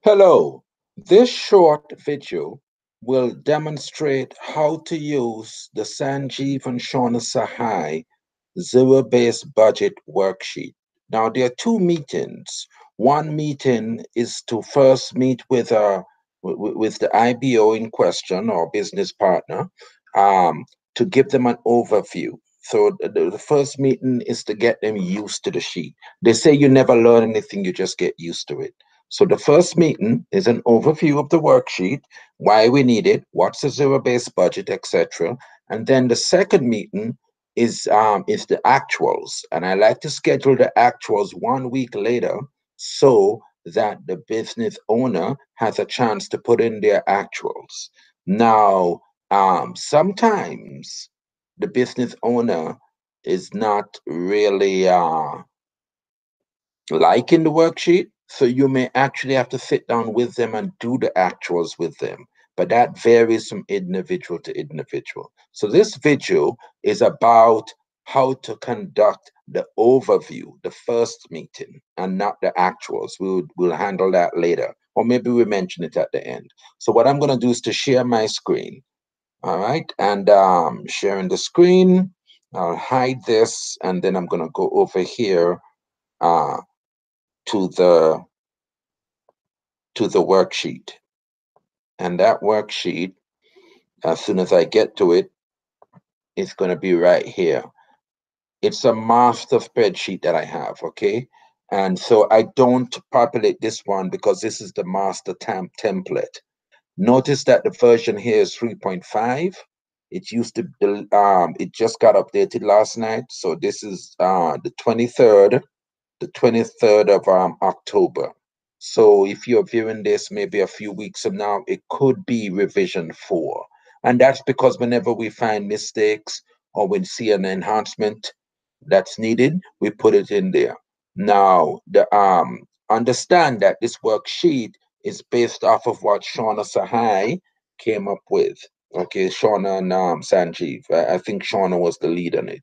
Hello, this short video will demonstrate how to use the Sanjeev and Shauna Sahai zero-based budget worksheet. Now, there are two meetings. One meeting is to first meet with the IBO in question or business partner to give them an overview. So the first meeting is to get them used to the sheet. They say you never learn anything, you just get used to it. So the first meeting is an overview of the worksheet, why we need it, what's the zero-based budget, etc. And then the second meeting is the actuals, and I like to schedule the actuals 1 week later so that the business owner has a chance to put in their actuals. Now, sometimes the business owner is not really liking the worksheet. So you may actually have to sit down with them and do the actuals with them. But that varies from individual to individual. So this video is about how to conduct the overview, the first meeting, and not the actuals. We'll handle that later. Or maybe we mention it at the end. So what I'm going to do is to share my screen. All right. And sharing the screen. I'll hide this, and then I'm going to go over here uh, to the to the worksheet. And that worksheet, as soon as I get to it, it's going to be right here. It's a master spreadsheet that I have, okay? And so I don't populate this one because this is the master template. Notice that the version here is 3.5. It used to it just got updated last night. So this is the 23rd of October. So if you're viewing this maybe a few weeks from now, it could be revision 4. And that's because whenever we find mistakes or we see an enhancement that's needed, we put it in there. Now, the understand that this worksheet is based off of what Shauna Sahai came up with. Okay, Shauna and Sanjeev. I think Shauna was the lead on it.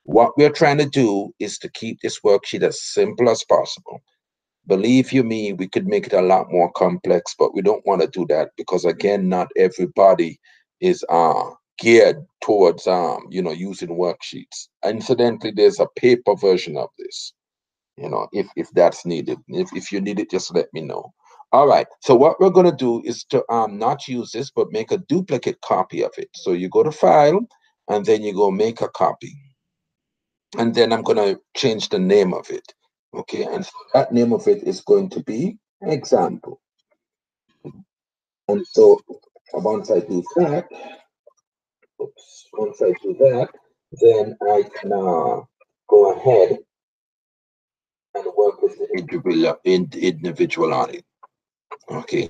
What we're trying to do is to keep this worksheet as simple as possible. Believe you me, we could make it a lot more complex, but we don't want to do that because again, not everybody is geared towards using worksheets. Incidentally, there's a paper version of this, if that's needed. If you need it, just let me know. All right. So what we're gonna do is to not use this, but make a duplicate copy of it. So you go to file and then you go make a copy and then I'm going to change the name of it. Okay, and so that name of it is going to be example. And so once I do that, once I do that, then I can go ahead and work with the individual on it. Okay.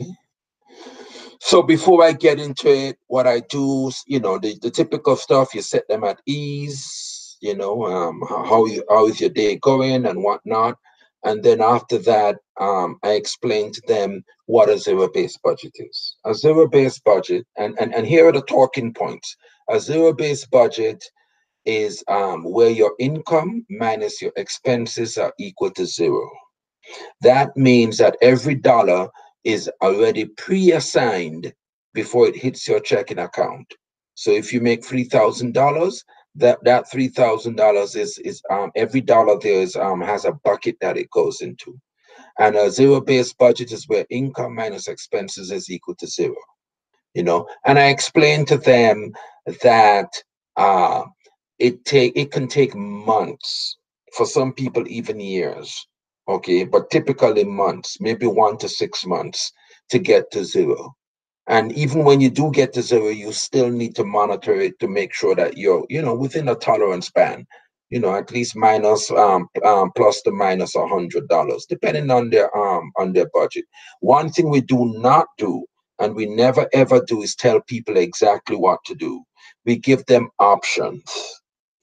So before I get into it, what I do, the typical stuff, you set them at ease, how is your day going and whatnot. And then after that, I explain to them what a zero-based budget is. A zero-based budget, and here are the talking points. A zero-based budget is where your income minus your expenses are equal to zero. That means that every dollar is already pre-assigned before it hits your checking account. So if you make $3,000, that $3,000 is every dollar there is has a bucket that it goes into. And a zero-based budget is where income minus expenses is equal to zero. And I explained to them that uh, it can take months, for some people even years, okay, but typically months, maybe 1 to 6 months to get to zero. And even when you do get to zero, you still need to monitor it to make sure that you're, within a tolerance band, at least minus plus to minus $100, depending on their budget. One thing we do not do, and we never ever do, is tell people exactly what to do. We give them options,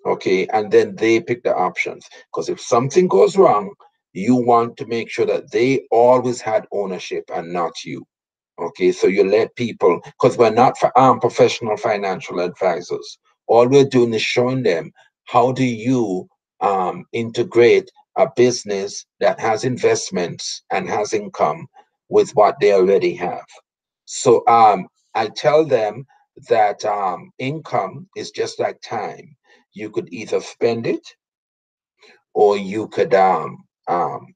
okay, and then they pick the options. Because if something goes wrong, you want to make sure that they always had ownership and not you. Okay, so you let people, because we're not professional financial advisors. All we're doing is showing them how do you integrate a business that has investments and has income with what they already have. So I tell them that income is just like time. You could either spend it, or you could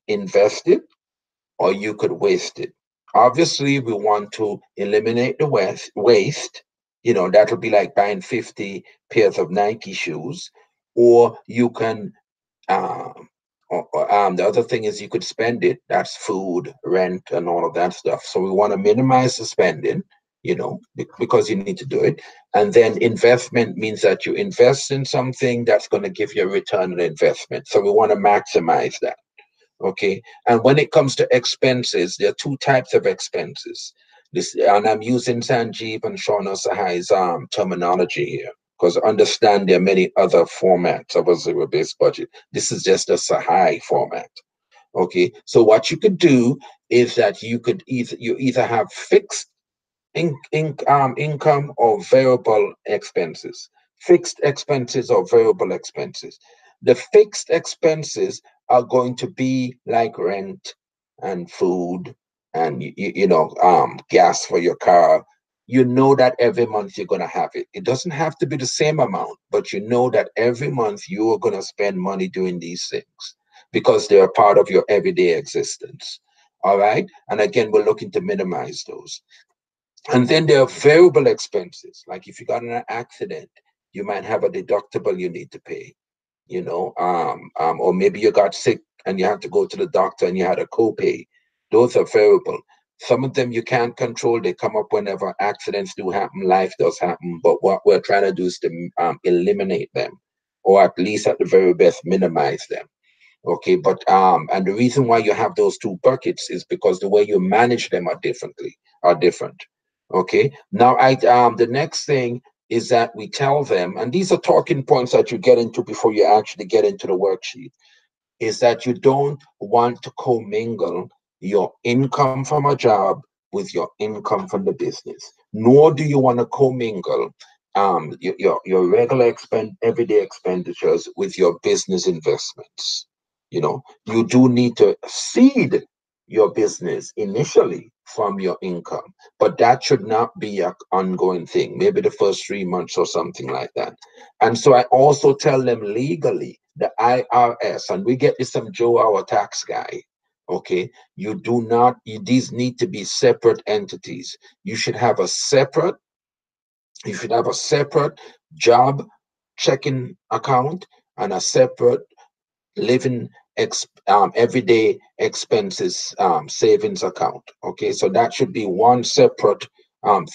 invest it, or you could waste it. Obviously, we want to eliminate the waste. That would be like buying 50 pairs of Nike shoes, or you can the other thing is you could spend it. That's food, rent, and all of that stuff. So we want to minimize the spending, because you need to do it. And then investment means that you invest in something that's going to give you a return on investment. So we want to maximize that. Okay. And when it comes to expenses, there are two types of expenses. And I'm using Sanjeev and Shauna Sahai's terminology here, because understand there are many other formats of a zero-based budget. This is just a Sahai format. Okay. So what you could do is that you either have fixed income or variable expenses. Fixed expenses or variable expenses. The fixed expenses are going to be like rent and food and gas for your car. You know that every month you're going to have it. It doesn't have to be the same amount, but you know that every month you are going to spend money doing these things because they're part of your everyday existence. All right. And again, we're looking to minimize those. And then there are variable expenses. Like if you got in an accident, you might have a deductible you need to pay, or maybe you got sick and you have to go to the doctor and you had a copay. Those are variable. Some of them you can't control. They come up whenever accidents do happen, life does happen. But what we're trying to do is to eliminate them, or at least at the very best, minimize them. Okay, but and the reason why you have those two buckets is because the way you manage them are different. Okay, now the next thing is that we tell them, and these are talking points that you get into before you actually get into the worksheet, is that you don't want to commingle your income from a job with your income from the business, nor do you want to commingle your regular everyday expenditures with your business investments. You do need to seed your business initially from your income, but that should not be an ongoing thing, maybe the first 3 months or something like that. And so I also tell them legally, the IRS, and we get this from Joe, our tax guy. Okay, these need to be separate entities. You should have a separate job checking account and a separate living everyday expenses savings account. Okay, so that should be one separate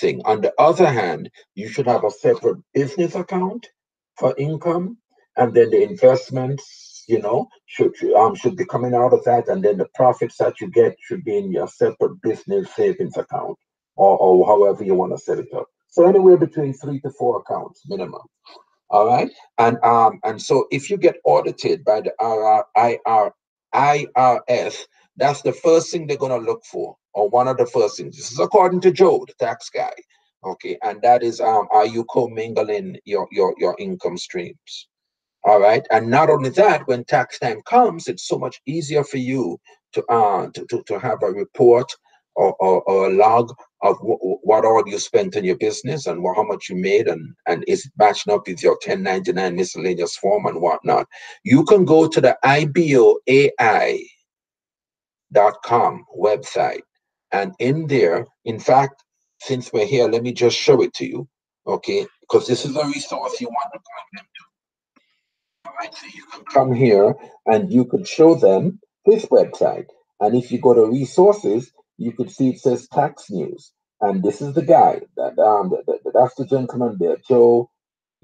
thing. On the other hand, you should have a separate business account for income, and then the investments, should be coming out of that, and then the profits that you get should be in your separate business savings account, or however you want to set it up. So anywhere between 3 to 4 accounts minimum. All right. And so if you get audited by the IRS, that's the first thing they're going to look for, or one of the first things. This is according to Joe, the tax guy. Okay. And that is, are you commingling your income streams? All right. And not only that, when tax time comes, it's so much easier for you to have a report or a log of what all you spent on your business and how much you made, and is it matching up with your 1099 miscellaneous form and whatnot. You can go to the IBOAI.com website, and in there, in fact, since we're here, let me just show it to you, okay? Because this is a resource you want to bring them to. All right, so you can come here and you could show them this website. And if you go to resources, you could see it says tax news. And this is the guy that's the gentleman there, Joe,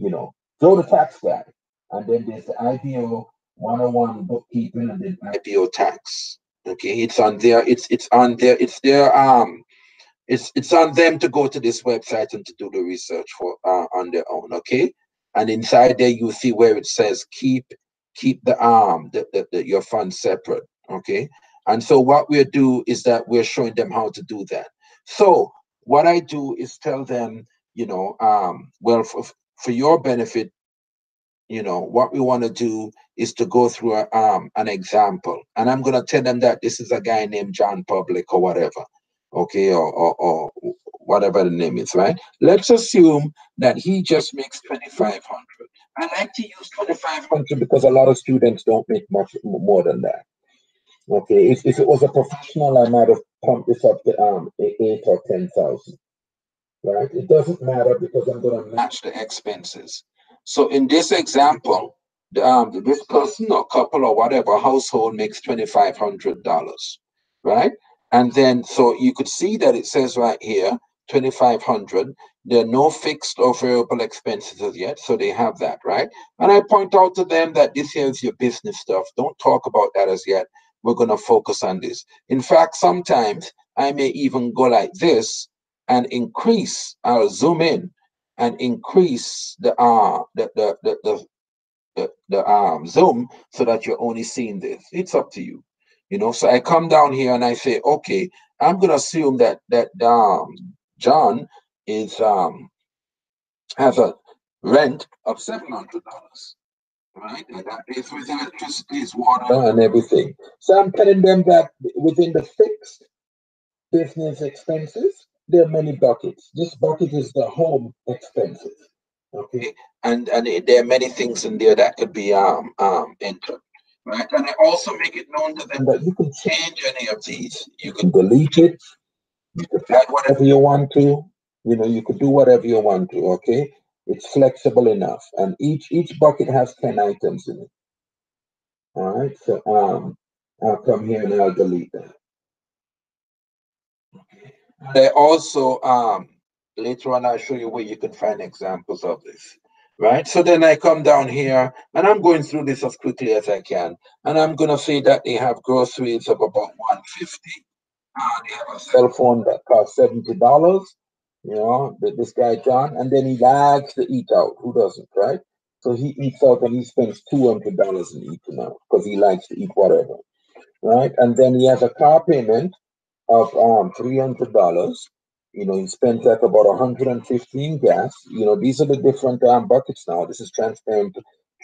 Joe the tax guy. And then there's the IBO 101 bookkeeping, and then IBO tax. Okay, it's on there. It's on there. It's there. It's on them to go to this website and to do the research for on their own. Okay, and inside there you see where it says keep your funds separate. Okay, and so what we do is that we're showing them how to do that. So what I do is tell them, well, for your benefit, what we want to do is to go through an example, and I'm going to tell them that this is a guy named John Public or whatever. okay, or whatever the name is, right? Let's assume that he just makes 2,500. I like to use 2,500 because a lot of students don't make much more than that. Okay, if it was a professional, I might have pumped this up to 8 or 10,000. Right? It doesn't matter because I'm going to match the expenses. So in this example, this person or couple or whatever household makes $2,500, right? And then so you could see that it says right here 2,500. There are no fixed or variable expenses as yet, so they have that, right? And I point out to them that this here is your business stuff. Don't talk about that as yet. We're going to focus on this. In fact, sometimes I may even go like this and increase. I'll zoom in and increase the zoom so that you're only seeing this. It's up to you, you know. So I come down here and I say, okay, I'm gonna assume that John is has a rent of $700, right? And that is with electricity, his water, and everything. So I'm telling them that within the fixed business expenses, there are many buckets. This bucket is the home expenses. Okay, and there are many things in there that could be entered. Right, and I also make it known to them that you can change any of these. You can delete it. You can add whatever you want to. You know, you could do whatever you want to. Okay, it's flexible enough, and each bucket has 10 items in it. All right, so I'll come here and I'll delete that. They also later on I'll show you where you can find examples of this. Right. So then I come down here and I'm going through this as quickly as I can. And I'm gonna say that they have groceries of about 150. They have a cell phone that costs $70. You know, this guy John, and then he likes to eat out. Who doesn't, right? So he eats out and he spends $200 in eating out because he likes to eat whatever, right? And then he has a car payment of $300. You know, he spent like about 115 gas. You know, these are the different buckets now. This is transparent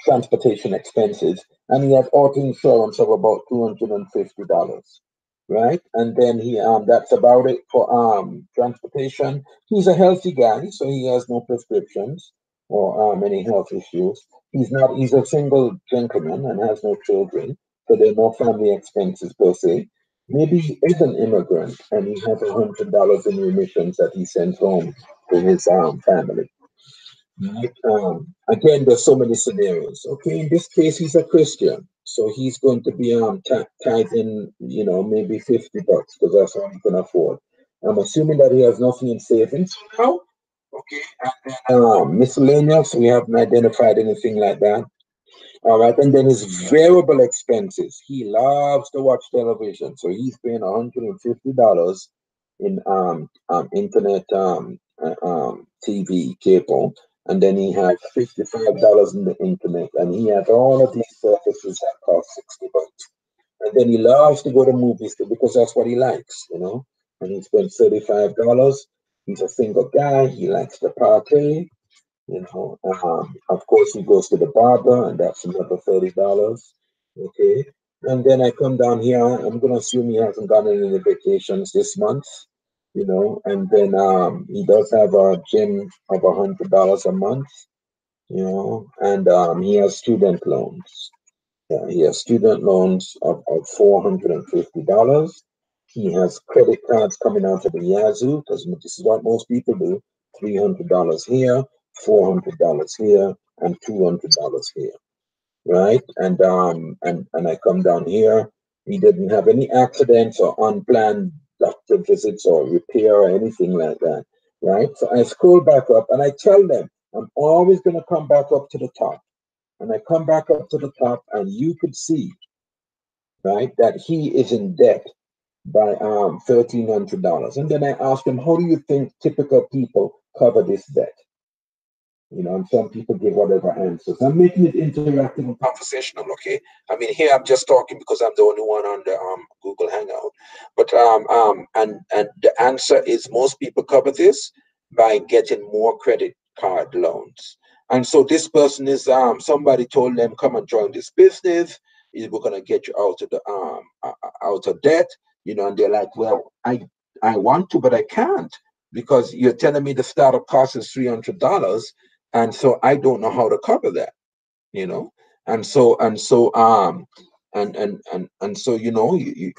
transportation expenses, and he has auto insurance of about $250. Right, and then he that's about it for transportation. He's a healthy guy, so he has no prescriptions or any health issues. He's a single gentleman and has no children, so there are no family expenses per se. Maybe he is an immigrant and he has $100 in remissions that he sends home to his family. Right? Again, there's so many scenarios. Okay, in this case, he's a Christian, so he's going to be tithing, you know, maybe $50 because that's all he can afford. I'm assuming that he has nothing in savings now. Okay, and then miscellaneous, we haven't identified anything like that. All right, and then his variable expenses. He loves to watch television, so he's paying $150 in internet TV cable, and then he has $55 in the internet, and he has all of these services that cost $60. And then he loves to go to movies because that's what he likes, you know. And he spends $35. He's a single guy. He likes to party. You know, of course, he goes to the barber, and that's another $30. Okay, and then I come down here. I'm gonna assume he hasn't gone on any vacations this month. You know, and then he does have a gym of $100 a month. You know, and he has student loans. Yeah, he has student loans of $450. He has credit cards coming out of the Yazoo because this is what most people do: $300 here, $400 here, and $200 here, right? And I come down here. He didn't have any accidents or unplanned doctor visits or repair or anything like that, right? So I scroll back up and I tell them I'm always going to come back up to the top. And I come back up to the top, and you could see, right, that he is in debt by $1,300. And then I asked him, how do you think typical people cover this debt? You know, and some people give whatever answers. I'm making it interactive and conversational, okay? I mean, here I'm just talking because I'm the only one on the Google Hangout. But and the answer is most people cover this by getting more credit card loans. And so this person is somebody told them, come and join this business. We're gonna get you out of the out of debt, you know, and they're like, well, I want to, but I can't because you're telling me the startup cost is $300, and so I don't know how to cover that, you know. And so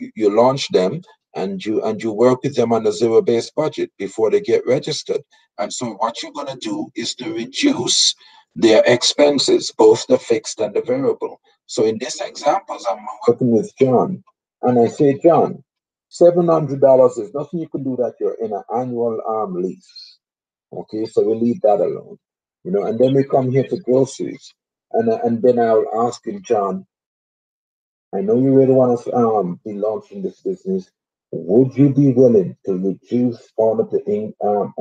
you launch them, and you work with them on a zero-based budget before they get registered. And so what you're going to do is to reduce their expenses, both the fixed and the variable. So in this example, I'm working with John, and I say, John, $700 is nothing you can do that you're in an annual lease. Okay, so we leave that alone, and then we come here to groceries, and then I'll ask him, John, I know you really want to be launching this business. Would you be willing to reduce all of the all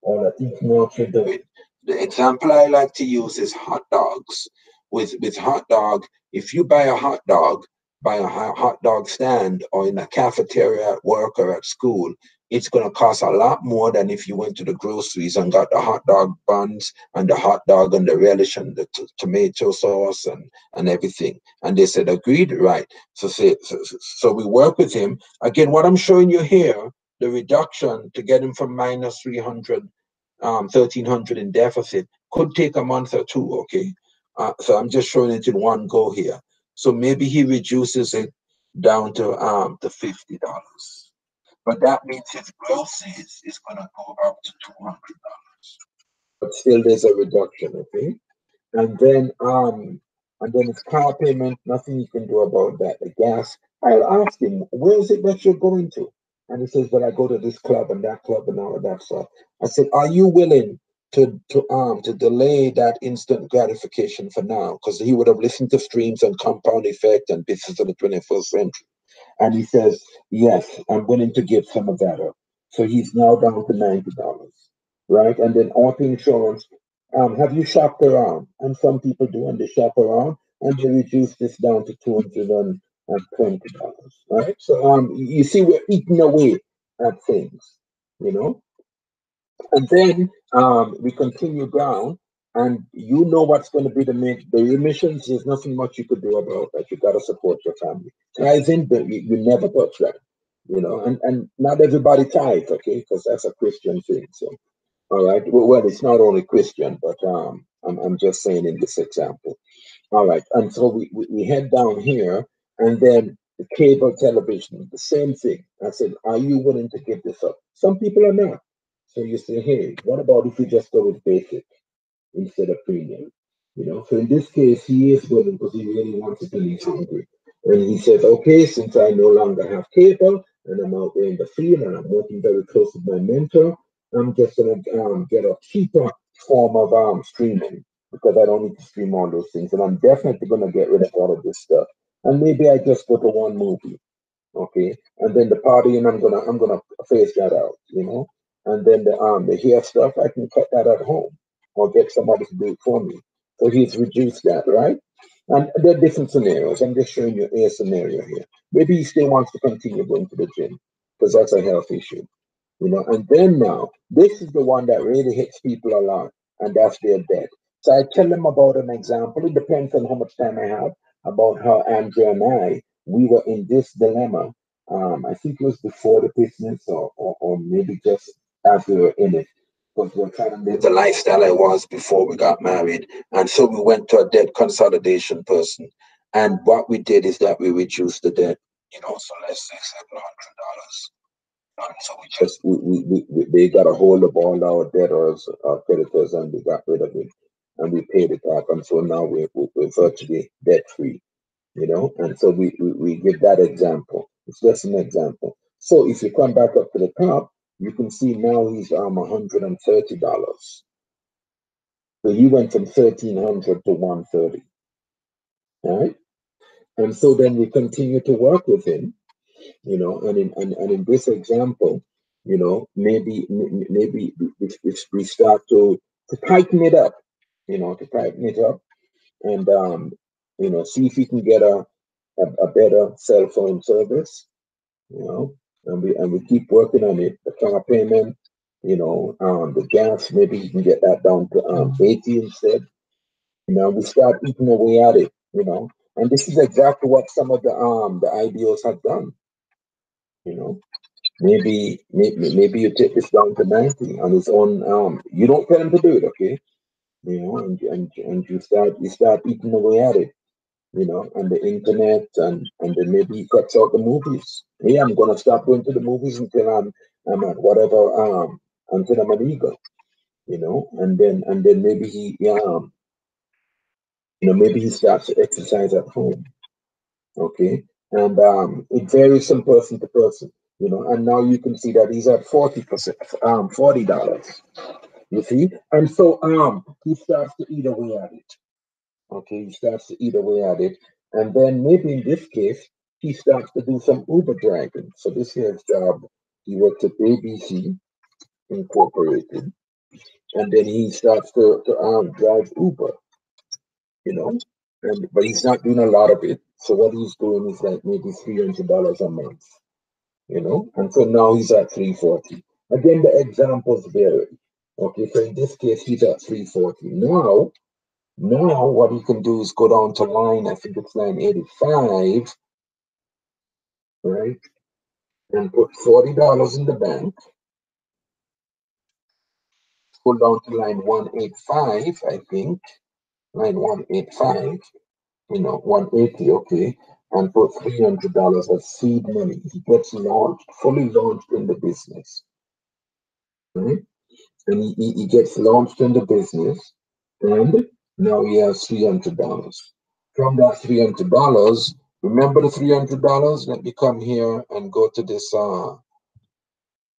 the eating out you're doing? The example I like to use is hot dogs. With hot dog, if you buy a hot dog by a hot dog stand or in a cafeteria at work or at school, it's going to cost a lot more than if you went to the groceries and got the hot dog buns and the hot dog and the relish and the tomato sauce and everything. And they said, agreed, right. So we work with him. Again, what I'm showing you here, the reduction to get him from minus 300, 1,300 in deficit could take a month or two, okay? So I'm just showing it in one go here. So maybe he reduces it down to $50. But that means his groceries is going to go up to $200. But still there's a reduction, okay? And then it's car payment, nothing you can do about that. The gas, I'll ask him, where is it that you're going to? And he says, well, I go to this club and that club and all of that stuff. I said, are you willing to delay that instant gratification for now? Because he would have listened to streams and compound effect and business of the 21st century. And he says, yes, I'm willing to give some of that up. So he's now down to $90, right? And then auto insurance, have you shopped around? And some people do, and they shop around, and they reduce this down to $220, right? So you see, we're eating away at things, you know. And then we continue down, and you know what's going to be the emissions. There's nothing much you could do about that. You got to support your family. Tithing, you never touch that, and not everybody tithe, okay, because that's a Christian thing. So, all right. Well, it's not only Christian, but I'm just saying in this example. All right. And so we head down here, and then the cable television, the same thing. I said, are you willing to give this up? Some people are not. So you say, hey, what about if you just go with basic instead of premium? So in this case, he is willing because he really wants it and he's hungry. And he says, okay, since I no longer have cable and I'm out there in the field and I'm working very close with my mentor, I'm just going to get a cheaper form of streaming because I don't need to stream all those things. And I'm definitely going to get rid of all of this stuff. And maybe I just go to one movie, okay? And then the party, and I'm gonna phase that out, And then the hair stuff, I can cut that at home or get somebody to do it for me. So he's reduced that, right? And there are different scenarios. I'm just showing you a scenario here. Maybe he still wants to continue going to the gym because that's a health issue. And then now, this is the one that really hits people a lot, and that's their debt. So I tell them about an example. It depends on how much time I have, about how Andrea and we were in this dilemma. I think it was before the business or maybe just as we were in it. Because we were trying to live the lifestyle I was before we got married. And so we went to a debt consolidation person. And what we did is that we reduced the debt, so let's say $700. So we just they got a hold of all our debtors, our creditors, and we got rid of it, and we paid it off, and so now we're virtually debt free, And so we give that example. It's just an example. So if you come back up to the top, you can see now he's $130. So he went from 1,300 to 130, right? And so then we continue to work with him. And in this example, maybe we start to tighten it up, and see if we can get a better cell phone service, and we keep working on it. The car payment, the gas, maybe you can get that down to 80 instead. We start eating away at it, and this is exactly what some of the IBOs have done. maybe you take this down to 90 on its own. You don't tell him to do it, okay? And you start eating away at it, and the internet, and then maybe he cuts out the movies. Yeah, I'm gonna stop going to the movies until I'm at whatever until I'm an eagle, and then maybe maybe he starts to exercise at home. Okay. And it varies from person to person, and now you can see that he's at 40%, $40. You see? And so he starts to eat away at it. Okay, he starts to eat away at it. And then maybe in this case, he starts to do some Uber driving. So this here's job. He works at ABC Incorporated. And then he starts to drive Uber, but he's not doing a lot of it. So what he's doing is like maybe $300 a month, and so now he's at 340. Again, the examples vary. Okay, so in this case, he's at 340. Now what he can do is go down to line, I think it's line 85, right? And put $40 in the bank. Pull down to line 185, I think. Line 185, 180, okay, and put $300 as seed money. He gets launched, fully launched in the business, right? And he gets launched in the business, and now he has $300. From that $300, remember the $300? Let me come here and go to this.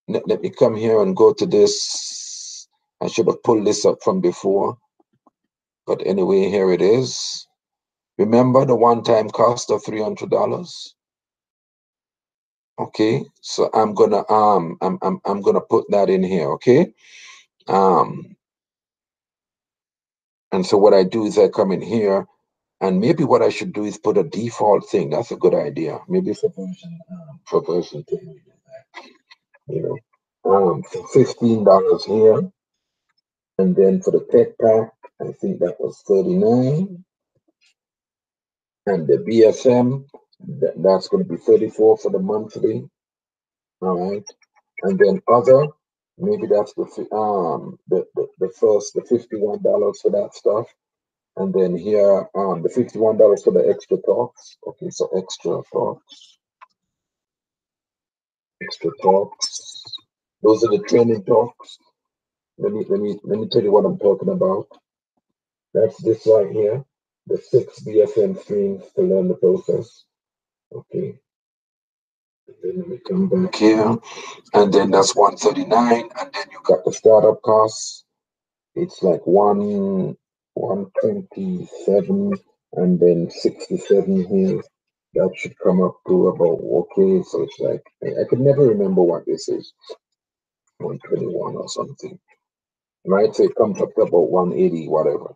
Let me come here and go to this. I should have pulled this up from before, but anyway, here it is. Remember the one-time cost of $300? Okay, so I'm gonna put that in here, okay? And so what I do is I come in here, and maybe what I should do is put a default thing. That's a good idea. Maybe for version 10, for $15 here, and then for the tech pack, I think that was 39, and the BSM, that's going to be 34 for the monthly. All right, and then other, maybe that's the first, the $51 for that stuff. And then here, the $51 for the extra talks. Okay, so extra talks. Those are the training talks. Let me tell you what I'm talking about. That's this right here. The 6 BSM streams to learn the process. Okay. And then let me come back here. And then that's 139. And then you got the startup costs. It's like 127 and then 67 here. That should come up to about, okay, so it's like, I could never remember what this is, 121 or something, right? So it comes up to about 180, whatever.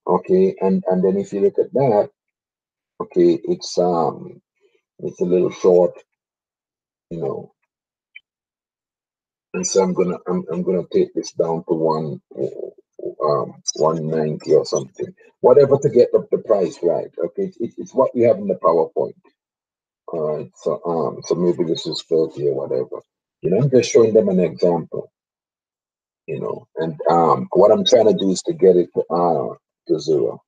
Okay, and then if you look at that, okay, it's a little short, and so I'm gonna take this down to 190 or something, whatever, to get the price right. Okay, it's what we have in the PowerPoint. All right, so maybe this is 30 or whatever. I'm just showing them an example. And what I'm trying to do is to get it to zero.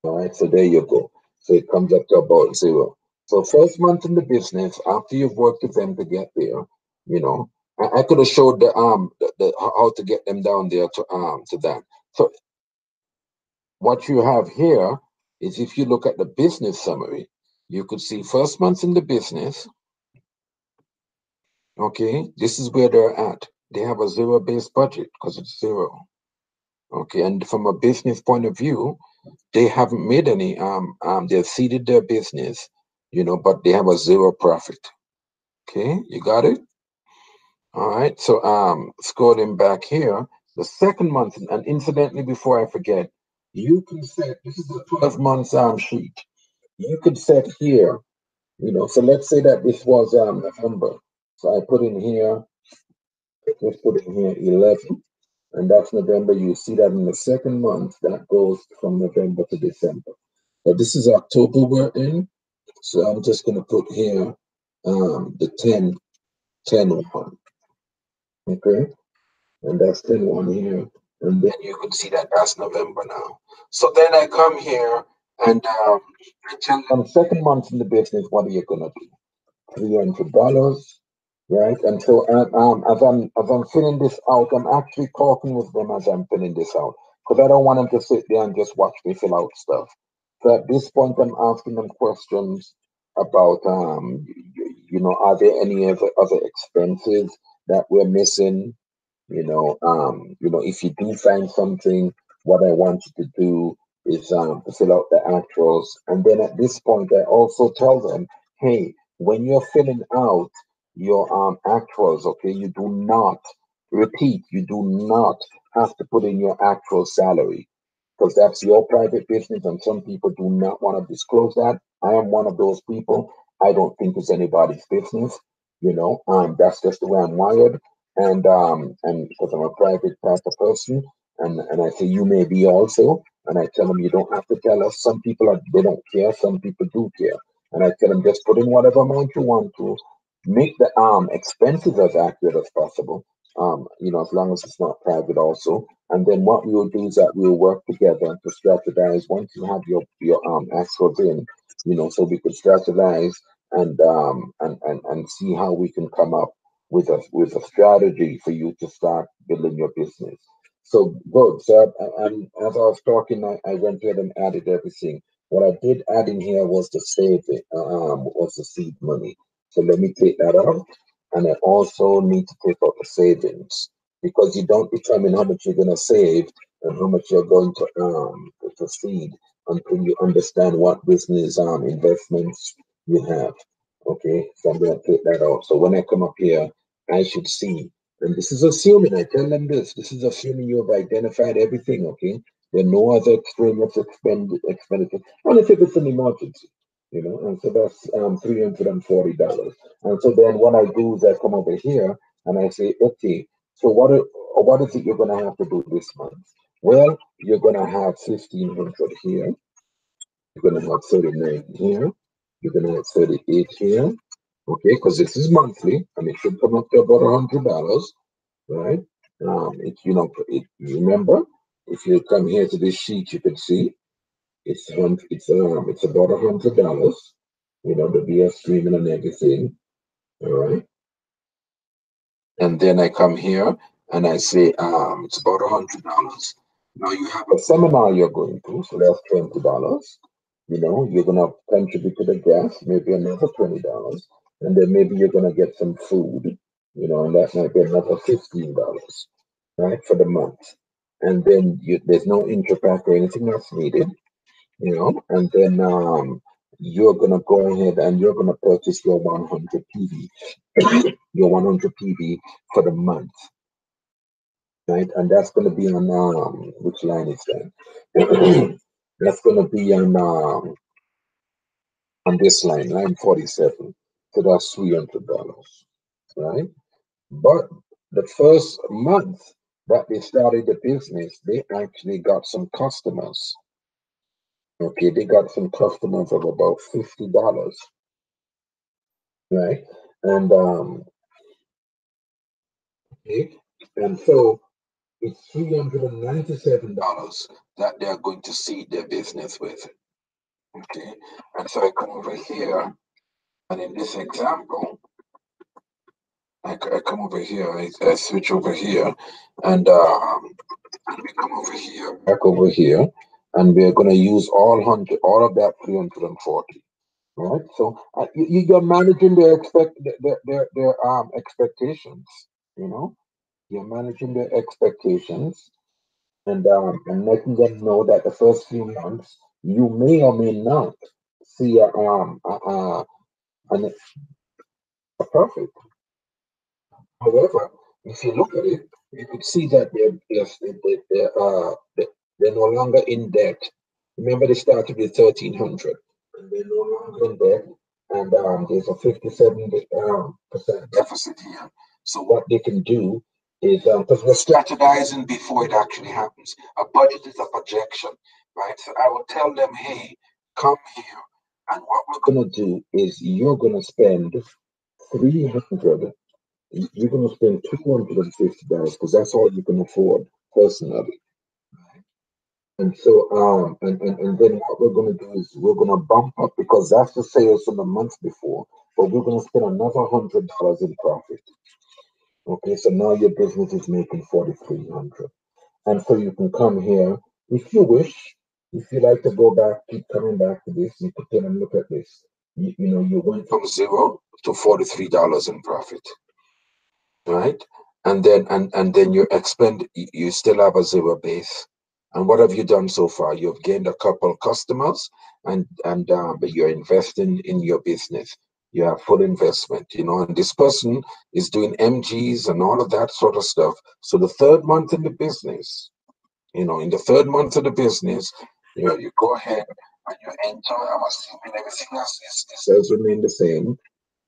All right, so there you go. So it comes up to about zero. So first month in the business, after you've worked with them to get there, I could have showed the how to get them down there to that. So what you have here is, if you look at the business summary, you could see first month in the business. Okay, this is where they're at. They have a zero-based budget because it's zero. Okay, and from a business point of view, they haven't made any. They've seeded their business, but they have a zero profit. Okay, you got it. All right. So scrolling back here, the second month, and incidentally, before I forget, you can set. This is the 12 months sheet. You could set here. So let's say that this was November. So I put in here. Let's put in here 11. And that's November. You see that in the second month, that goes from November to December. But this is October we're in, so I'm just going to put here the 10 10-1. Okay, and that's 10-1 here. And then you can see that that's November now. So then I come here and I tell them second month in the business, what are you gonna do? $300, right? And so as I'm filling this out, I'm actually talking with them as I'm filling this out because I don't want them to sit there and just watch me fill out stuff. So at this point, I'm asking them questions about are there any other expenses that we're missing? If you do find something, what I want you to do is to fill out the actuals. And then at this point, I also tell them, hey, when you're filling out your actuals, okay, you do not repeat, you do not have to put in your actual salary because that's your private business, and some people do not want to disclose that. I am one of those people. I don't think it's anybody's business. That's just the way I'm wired, and because I'm a private type of person, and I say you may be also, and I tell them you don't have to tell us. Some people they don't care. Some people do care, and I tell them just put in whatever amount you want to. Make the expenses as accurate as possible. As long as it's not private also. And then what we will do is that we'll work together to strategize once you have your actuals in, so we could strategize and see how we can come up with a strategy for you to start building your business. So good. So as I was talking, I went ahead and added everything. What I did add in here was the was the seed money. So let me take that out. And I also need to take out the savings because you don't determine how much you're going to save and how much you're going to seed until you understand what business investments you have. Okay, so I'm going to take that out. So when I come up here, I should see, and this is assuming, I tell them this is assuming you have identified everything, okay? There are no other extraneous expenditure, unless if it's an emergency, and so that's $340. And so then what I do is I come over here and I say, okay, so what is it you're going to have to do this month? Well, you're going to have 1,500 here. You're going to have 39 here. You're going to have 38 here. Okay, because this is monthly and it should come up to about $100, right? Remember, if you come here to this sheet, you can see it's about $100. The BS streaming and everything. All right. And then I come here and I say, it's about $100. Now you have a seminar you're going to, so that's $20. You're gonna contribute to the gas, maybe another $20, and then maybe you're gonna get some food, and that might be another $15, right, for the month. And then there's no interpack or anything else needed, and then you're gonna go ahead and you're gonna purchase your 100 PV, your 100 PV for the month, right? And that's gonna be on which line is that? That's gonna be on this line 47. So that's $300, right? But the first month that they started the business, they actually got some customers. Okay, they got some customers of about $50, right? And okay, and so it's $397 that they're going to seed their business with. Okay, and so I come over here, and in this example, I come over here, I switch over here, and we come over here, back over here, and we're going to use all of that 340. Right, so you're managing their expectations. You're managing their expectations, and letting them know that the first few months you may or may not see a profit. However, if you look at it, you could see that they're no longer in debt. Remember, they started with 1,300, and they're no longer in debt, and there's a 57% deficit here. So what they can do is because we're strategizing before it actually happens. A budget is a projection, right? So I will tell them, hey, come here, and what we're gonna do is you're gonna spend 300 you're going to spend $250 because that's all you can afford personally. And so, and then what we're going to do is we're going to bump up because that's the sales from the month before, but we're going to spend another $100 in profit. Okay, so now your business is making 4,300, and so you can come here if you wish. If you like to go back, keep coming back to this. You could come and look at this. You know, you went from zero to $43 in profit, right? And then you expend. You still have a zero base. And what have you done so far? You've gained a couple customers, but you're investing in your business. You have full investment, you know. And this person is doing MGs and all of that sort of stuff. So the third month in the business, you know, in the third month of the business, you know, you go ahead and you enter. I'm assuming everything else is remain the same,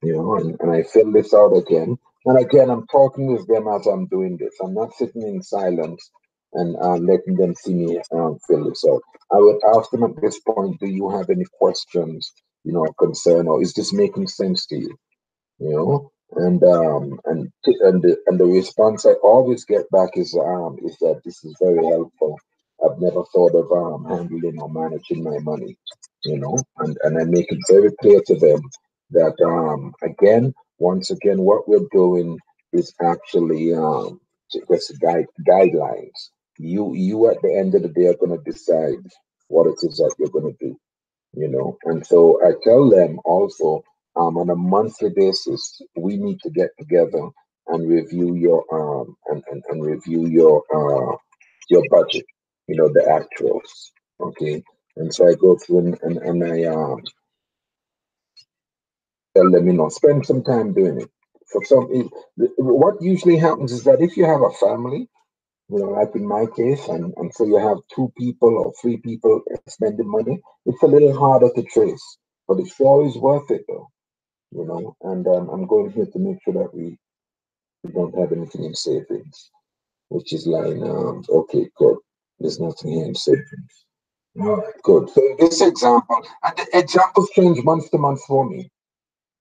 you know, and I fill this out again. And again, I'm talking with them as I'm doing this. I'm not sitting in silence and letting them see me fill this out. I would ask them at this point, do you have any questions, you know, concern, or is this making sense to you? You know, and the response I always get back is that this is very helpful. I've never thought of handling or managing my money, you know, and I make it very clear to them that again, once again, what we're doing is actually just guidelines. You at the end of the day are going to decide what it is that you're going to do, you know. And so I tell them also on a monthly basis, we need to get together and review and review your budget, you know, the actuals. Okay. And so I go through and I tell them, you know, spend some time doing it. For some, what usually happens is that if you have a family, you know, like in my case, and so you have two people or three people spending money, it's a little harder to trace, but it's always worth it though, you know. And I'm going here to make sure that we don't have anything in savings, which is line, okay, good. There's nothing here in savings. All right, good. So in this example, and the examples change month to month for me,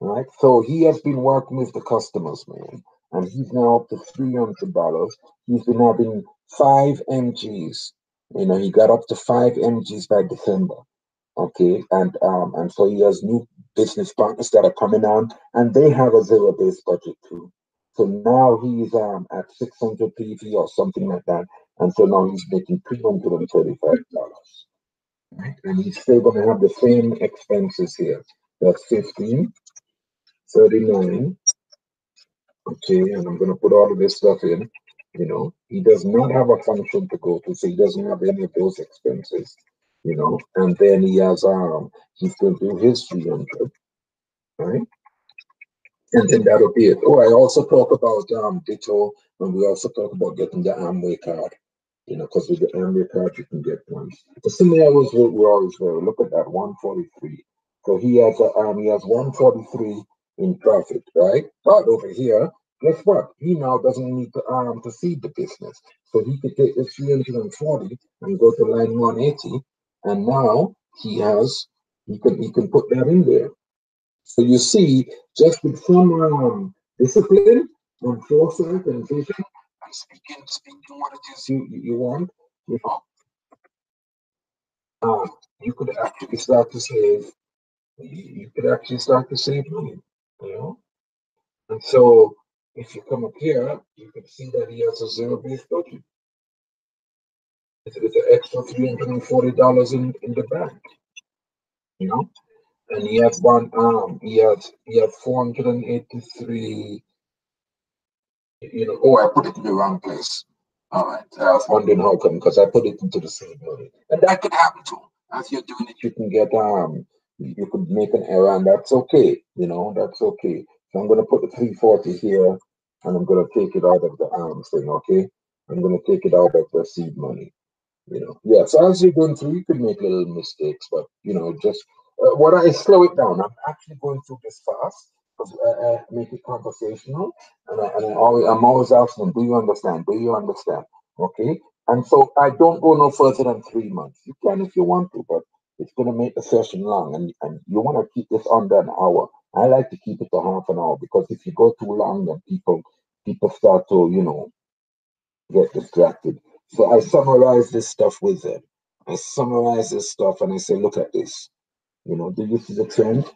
right? So he has been working with the customers, man, and he's now up to $300. He's been having 5 MGs. You know, he got up to 5 MGs by December. Okay, and so he has new business partners that are coming on, and they have a zero-based budget too. So now he's at 600 PV or something like that, and so now he's making $335. Right, and he's still going to have the same expenses here. That's 15. 39. Okay, and I'm going to put all of this stuff in. You know, he does not have a function to go to, so he doesn't have any of those expenses. You know, and then he has he's going to do his 300, right? And then that'll be it. Oh, I also talk about Ditto, and we also talk about getting the Amway card. You know, because with the Amway card you can get points. The scenarios we're always very. Look at that, 143. So he has 143 in profit, right? But over here, guess what? He now doesn't need to feed the business. So he could take this 340 and go to line 180, and now he can put that in there. So you see, just with some discipline and foresight and vision, and speaking what it is you want, you know, you could actually start to save. You could actually start to save money, you know. And so, if you come up here, you can see that he has a zero-based budget. It's an extra $340 in the bank, you know. And he has he has 483. You know, oh, I put it in the wrong place. All right. I was wondering how come, because I put it into the same money. And that could happen too. As you're doing it, you can get you could make an error, and that's okay. You know, that's okay. So I'm gonna put the 340 here, and I'm gonna take it out of the thing, okay? I'm gonna take it out of the seed money. You know, yeah. So as you're going through, you could make little mistakes, but you know, just what I slow it down. I'm actually going through this fast because I make it conversational, I'm always asking them, "Do you understand? Do you understand?" Okay, and so I don't go no further than 3 months. You can if you want to, but it's going to make the session long, and you want to keep this under an hour. I like to keep it to half an hour because if you go too long, then people people start to, you know, get distracted. So I summarize this stuff with them. I summarize this stuff and I say, look at this. You know, do you see the trend?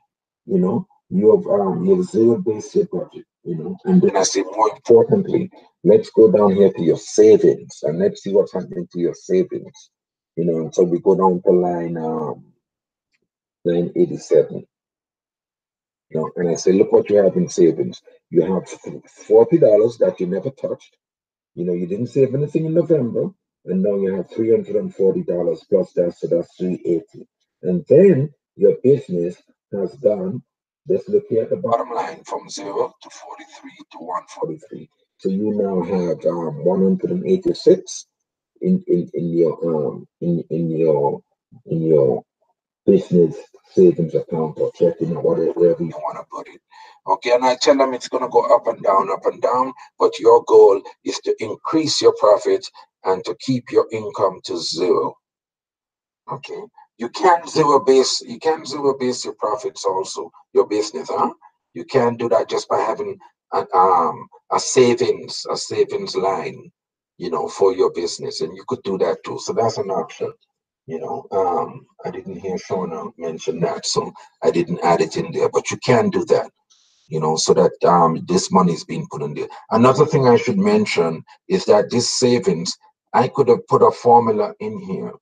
You know, you have zero base your budget, you know. And then I say, more importantly, let's go down here to your savings and let's see what's happening to your savings. You know, and so we go down to line 87. You know, and I say, look what you have in savings. You have $40 that you never touched. You know, you didn't save anything in November, and now you have $340 plus that, so that's 380. And then your business has done, let's look here at the bottom line, from 0 to 43 to 143. So you now have 186 in your business savings account or checking or whatever, wherever you want to put it. Okay, and I tell them it's going to go up and down, but your goal is to increase your profits and to keep your income to zero. Okay, you can zero base your profits also, your business, huh? You can do that just by having a savings line, you know, for your business, and you could do that too. So that's an option. You know, I didn't hear Shona mention that, so I didn't add it in there, but you can do that, you know, so that this money is being put in there. Another thing I should mention is that this savings, I could have put a formula in here.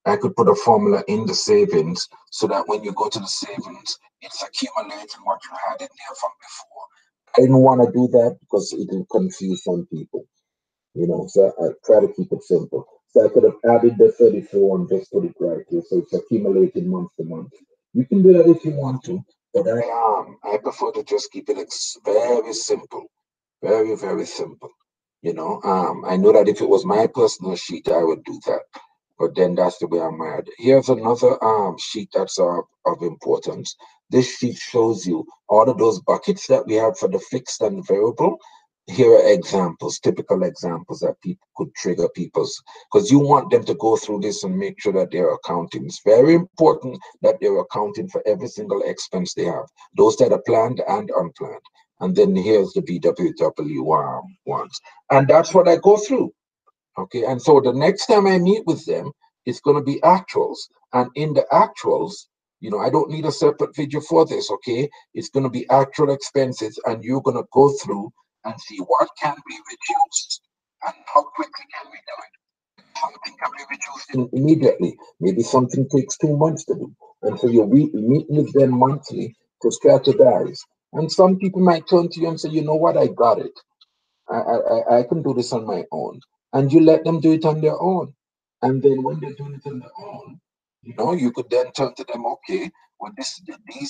I could put a formula in the savings so that when you go to the savings, it's accumulating what you had in there from before. I didn't want to do that because it will confuse some people, you know, so I try to keep it simple. So I could have added the 34 and just put it right here, so it's accumulating month to month. You can do that if you want to, but I prefer to just keep it very simple, very simple. You know, I know that if it was my personal sheet, I would do that, but then that's the way I'm wired. Here's another sheet that's of importance. This sheet shows you all of those buckets that we have for the fixed and variable. Here are examples, typical examples that people could trigger people's, because you want them to go through this and make sure that they're accounting. It's very important that they're accounting for every single expense they have, those that are planned and unplanned. And then here's the BWW ones. And that's what I go through. Okay, and so the next time I meet with them, it's going to be actuals. And in the actuals, you know, I don't need a separate video for this, okay? It's going to be actual expenses, and you're going to go through and see what can be reduced and how quickly can we do it. Something can be reduced immediately. Maybe something takes 2 months to do. And so you're meeting with them monthly to strategize. And some people might turn to you and say, you know what, I got it. I can do this on my own. And you let them do it on their own. And then when they're doing it on their own, you know, you could then turn to them, okay, well, these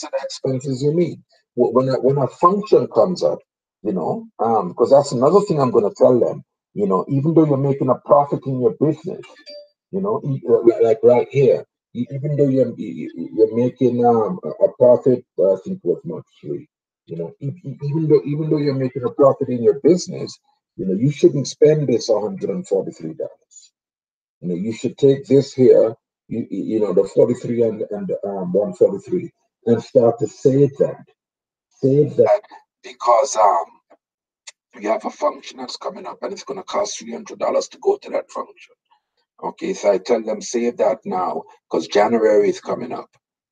are the expenses you need. When a function comes up, you know, because that's another thing I'm going to tell them, you know, even though you're making a profit in your business, you know, like right here, even though you're making a profit, I think it was much three. You know, even though you're making a profit in your business, you know, you shouldn't spend this $143. You know, you should take this here, you know, the 43 and 143, and start to save that. Save that because you have a function that's coming up and it's going to cost $300 to go to that function. Okay, so I tell them save that now because January is coming up,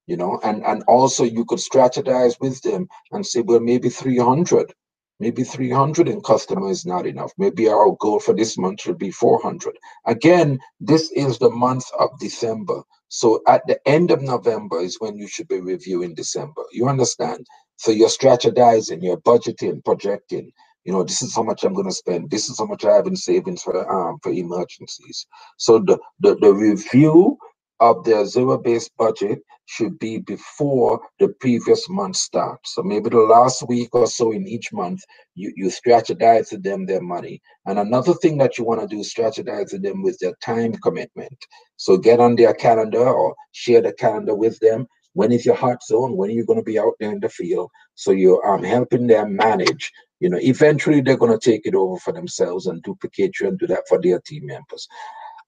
you know, and also you could strategize with them and say, well, maybe 300 in customer is not enough. Maybe our goal for this month should be 400. Again, this is the month of December. So at the end of November is when you should be reviewing December. You understand? So you're strategizing, you're budgeting, projecting. You know, this is how much I'm going to spend. This is how much I have in savings for emergencies. So the review of their zero-based budget should be before the previous month starts. So maybe the last week or so in each month, you strategize to them their money. And another thing that you want to do is strategize to them with their time commitment. So get on their calendar or share the calendar with them. When is your hot zone? When are you going to be out there in the field? So you're helping them manage. You know, eventually they're going to take it over for themselves and duplicate you and do that for their team members.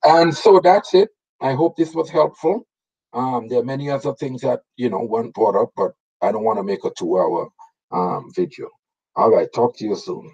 And so that's it. I hope this was helpful. There are many other things that, you know, weren't brought up, but I don't want to make a 2-hour video. All right, talk to you soon.